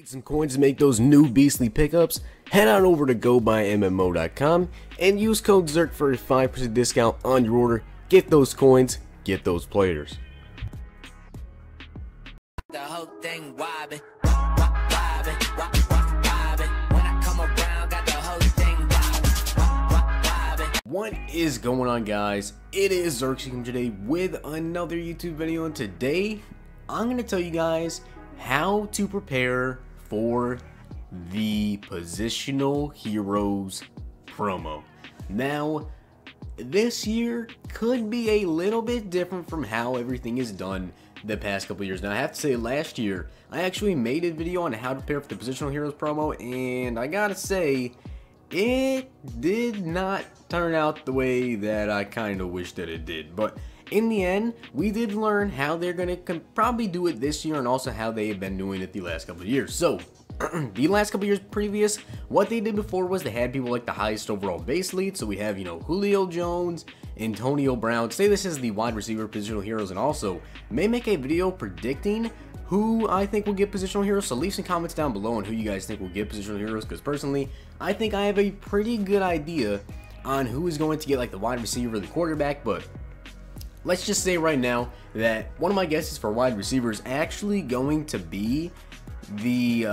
Need some coins to make those new beastly pickups? Head on over to GoBuyMMO.com and use code Zirk for a 5% discount on your order. Get those coins, get those players. The whole thing wobbin', wobbin', wobbin'. When I come around, got the whole thing wobbin'. What is going on, guys? It is Zirksee today with another YouTube video, and today I'm going to tell you guys how to prepare for the Positional Heroes promo. Now, this year could be a little bit different from how everything is done the past couple years. Now, I have to say, last year I actually made a video on how to prepare for the Positional Heroes promo, and I gotta say, it did not turn out the way that I kind of wish that it did. But in the end, we did learn how they're gonna probably do it this year, and also how they have been doing it the last couple of years. So the last couple years previous, what they did before was they had people like the highest overall base lead. So we have, Julio Jones, Antonio Brown. Say this is the wide receiver positional heroes, and also may make a video predicting who I think will get positional heroes. So leave some comments down below on who you guys think will get positional heroes, because personally, I think I have a pretty good idea on who is going to get like the wide receiver or the quarterback. But let's just say right now that one of my guesses for wide receiver is actually going to be the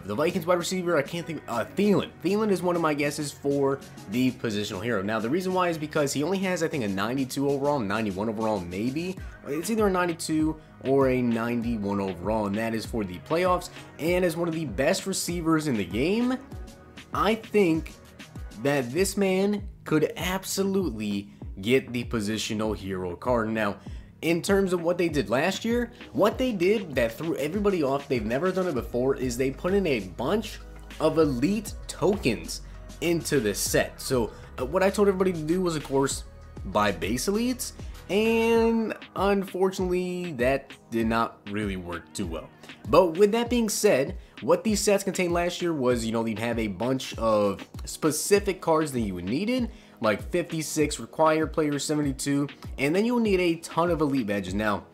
Vikings wide receiver. I can't think. Thielen. Thielen is one of my guesses for the positional hero. Now, the reason why is because he only has, I think, a 92 overall, 91 overall, maybe. It's either a 92 or a 91 overall, and that is for the playoffs. And as one of the best receivers in the game, I think that this man could absolutely get the positional hero card. Now, in terms of what they did last year, what they did that threw everybody off, they've never done it before, is they put in a bunch of elite tokens into the set. So what I told everybody to do was, of course, buy base elites, and unfortunately that did not really work too well. But with that being said, what these sets contained last year was, you'd have a bunch of specific cards that you needed, like 56 required players, 72, and then you'll need a ton of elite badges. Now,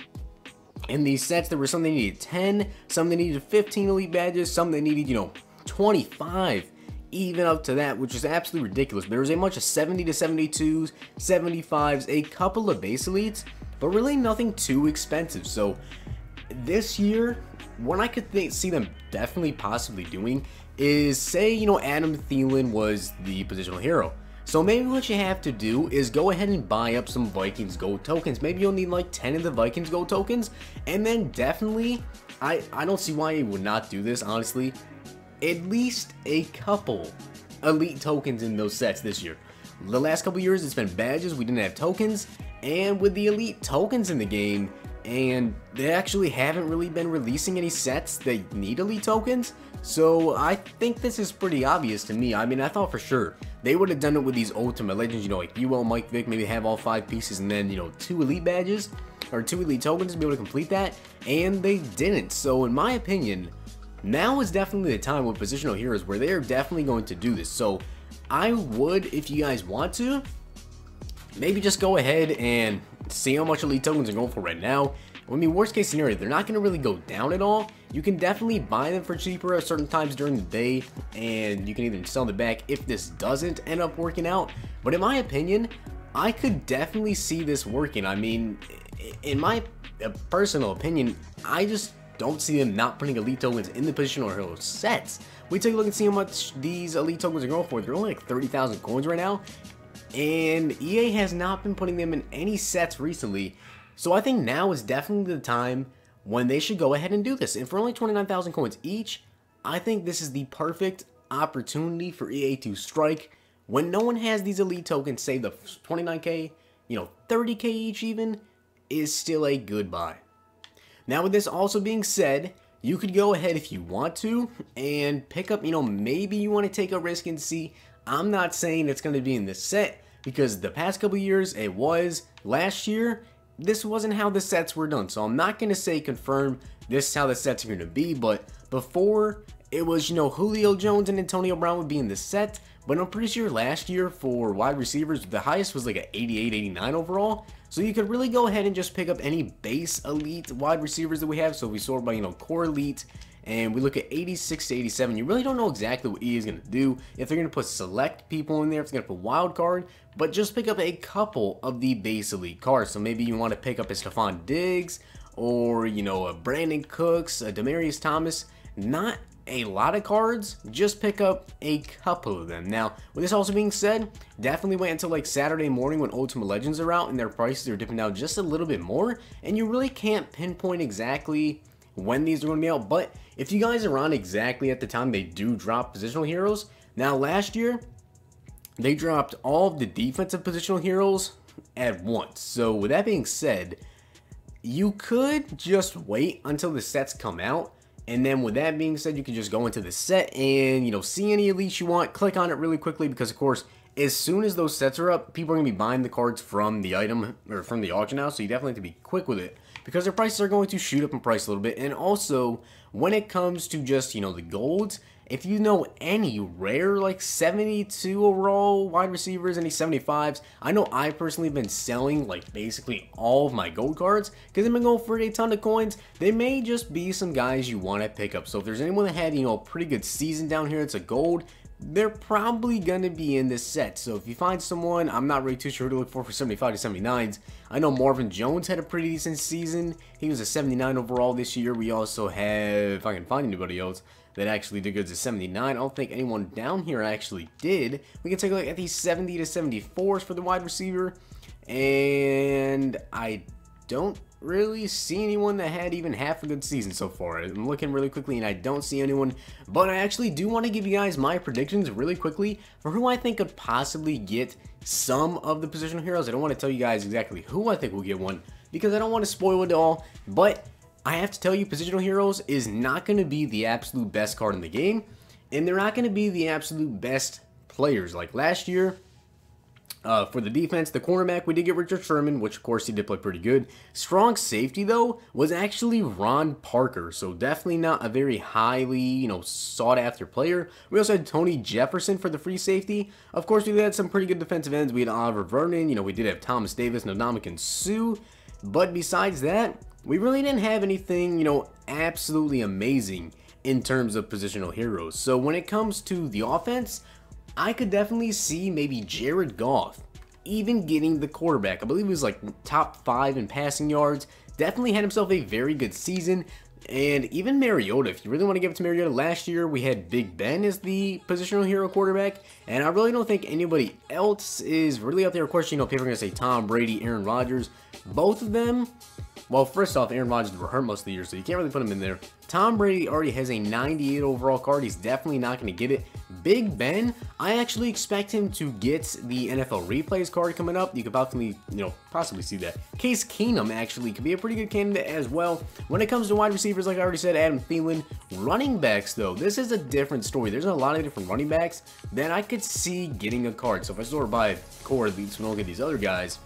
in these sets, there were some that needed 10, some that needed 15 elite badges, some that needed, 25, even up to that, which is absolutely ridiculous. There was a bunch of 70 to 72s, 75s, a couple of base elites, but really nothing too expensive. So this year, what I could see them definitely possibly doing is, say, Adam Thielen was the positional hero. So maybe what you have to do is go ahead and buy up some Vikings Gold tokens. Maybe you'll need like 10 of the Vikings Gold tokens, and then definitely, I don't see why you would not do this, honestly, at least a couple elite tokens in those sets this year. The last couple years, it's been badges, we didn't have tokens, and with the elite tokens in the game, and they actually haven't really been releasing any sets that need elite tokens. So I think this is pretty obvious to me. I mean, I thought for sure they would have done it with these Ultimate Legends, like UL Mike Vick, maybe have all 5 pieces, and then, 2 elite badges, or 2 elite tokens to be able to complete that, and they didn't. So in my opinion, now is definitely the time with positional heroes where they are definitely going to do this. So I would, if you guys want to, maybe just go ahead and see how much elite tokens are going for right now. I mean, worst case scenario, they're not going to really go down at all. You can definitely buy them for cheaper at certain times during the day, and you can even sell them back if this doesn't end up working out. But in my opinion, I could definitely see this working. I mean, in my personal opinion, I just don't see them not putting elite tokens in the positional hero sets. We take a look and see how much these elite tokens are going for. They're only like 30,000 coins right now, and EA has not been putting them in any sets recently. So I think now is definitely the time when they should go ahead and do this. And for only 29,000 coins each, I think this is the perfect opportunity for EA to strike when no one has these elite tokens. Say the 29k, 30k each even, is still a good buy. Now, with this also being said, you could go ahead if you want to and pick up, maybe you want to take a risk and see. I'm not saying it's going to be in this set, because the past couple years it was. Last year, this wasn't how the sets were done, so I'm not going to say confirm this is how the sets are going to be. But before, it was, Julio Jones and Antonio Brown would be in the set, but I'm pretty sure last year for wide receivers, the highest was like an 88, 89 overall. So you could really go ahead and just pick up any base elite wide receivers that we have. So we sort by, core elite, and we look at 86 to 87. You really don't know exactly what EA is going to do, if they're going to put select people in there, if they're going to put wild card, but just pick up a couple of the base elite cards. So maybe you want to pick up a Stephon Diggs, or, a Brandon Cooks, a Demaryius Thomas. Not a lot of cards, just pick up a couple of them. Now, with this also being said, definitely wait until like Saturday morning when Ultimate Legends are out and their prices are dipping down just a little bit more, and you really can't pinpoint exactly when these are going to be out. But if you guys are on exactly at the time they do drop positional heroes, now last year they dropped all of the defensive positional heroes at once. So with that being said, you could just wait until the sets come out. And then with that being said, you can just go into the set and, see any elites you want, click on it really quickly, because of course, as soon as those sets are up, people are going to be buying the cards from the item, or from the auction house, so you definitely have to be quick with it, because their prices are going to shoot up in price a little bit. And also, when it comes to just, the golds, if you know any rare, like 72 overall wide receivers, any 75s, I know I personally have been selling, like, basically all of my gold cards, because they've been going for a ton of coins. They may just be some guys you want to pick up. So if there's anyone that had, a pretty good season down here, it's a gold, they're probably going to be in this set. So if you find someone, I'm not really too sure who to look for 75 to 79s. I know Marvin Jones had a pretty decent season. He was a 79 overall this year. We also have, if I can find anybody else that actually did good as a 79. I don't think anyone down here actually did. We can take a look at these 70 to 74s for the wide receiver. And I don't really see anyone that had even half a good season so far. I'm looking really quickly and I don't see anyone, but I actually do want to give you guys my predictions really quickly for who I think could possibly get some of the positional heroes. I don't want to tell you guys exactly who I think will get one, because I don't want to spoil it all, but I have to tell you, positional heroes is not going to be the absolute best card in the game, and they're not going to be the absolute best players. Like last year, for the defense, the cornerback, we did get Richard Sherman, which of course he did play pretty good. Strong safety, though, was actually Ron Parker, so definitely not a very highly, sought after player. We also had Tony Jefferson for the free safety. Of course, we had some pretty good defensive ends. We had Oliver Vernon, we did have Thomas Davis, Ndamukong Suh, but besides that, we really didn't have anything, absolutely amazing in terms of positional heroes. So when it comes to the offense, I could definitely see maybe Jared Goff even getting the quarterback. I believe he was like top 5 in passing yards. Definitely had himself a very good season. And even Mariota, if you really want to give it to Mariota, last year we had Big Ben as the positional hero quarterback, and I really don't think anybody else is really up there. Of course, people are going to say Tom Brady, Aaron Rodgers, both of them. Well, first off, Aaron Rodgers were hurt most of the year, so you can't really put him in there. Tom Brady already has a 98 overall card. He's definitely not going to get it. Big Ben, I actually expect him to get the NFL Replays card coming up. You could possibly see that. Case Keenum actually could be a pretty good candidate as well. When it comes to wide receivers, like I already said, Adam Thielen. Running backs, though, this is a different story. There's a lot of different running backs that I could see getting a card. So if I sort by core elites when I look at these other guys,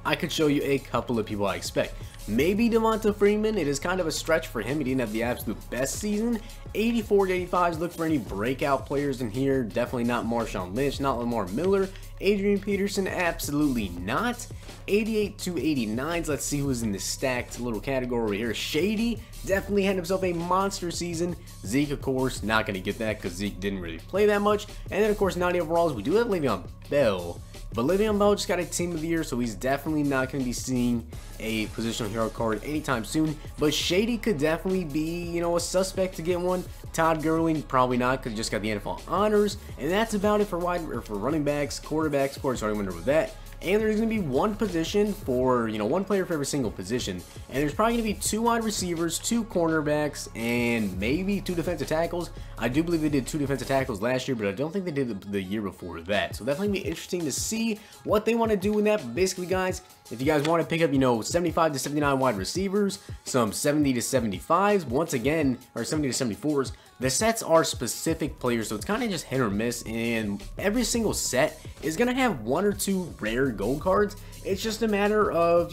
I could show you a couple of people I expect. Maybe Devonta Freeman. It is kind of a stretch for him. He didn't have the absolute best season. 84 to 85s. Look for any breakout players in here. Definitely not Marshawn Lynch, not Lamar Miller. Adrian Peterson, absolutely not. 88 to 89s. Let's see who's in the stacked little category over here. Shady definitely had himself a monster season. Zeke, of course, not going to get that because Zeke didn't really play that much. And then, of course, 90 overalls. We do have Le'Veon Bell. But Le'Veon Bell just got a team of the year, so he's definitely not going to be seeing a positional hero card anytime soon. But Shady could definitely be, a suspect to get one. Todd Gurley, probably not, because he just got the NFL honors. And that's about it for running backs, quarterbacks, of course, I wonder with that. And there's going to be one position for, one player for every single position. And there's probably going to be 2 wide receivers, 2 cornerbacks, and maybe 2 defensive tackles. I do believe they did 2 defensive tackles last year, but I don't think they did the year before that. So definitely be interesting to see what they want to do with that. But basically, guys, if you guys want to pick up, 75 to 79 wide receivers, some 70 to 75s, once again, or 70 to 74s, the sets are specific players, so it's kind of just hit or miss, and every single set is going to have 1 or 2 rare gold cards. It's just a matter of,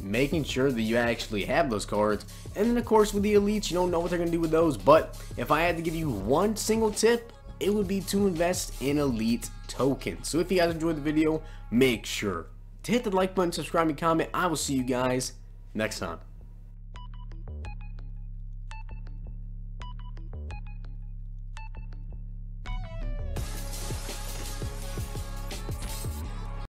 making sure that you actually have those cards. And then, of course, with the elites, you don't know what they're going to do with those. But if I had to give you one single tip, it would be to invest in elite tokens. So if you guys enjoyed the video, make sure to hit the like button, subscribe, and comment. I will see you guys next time.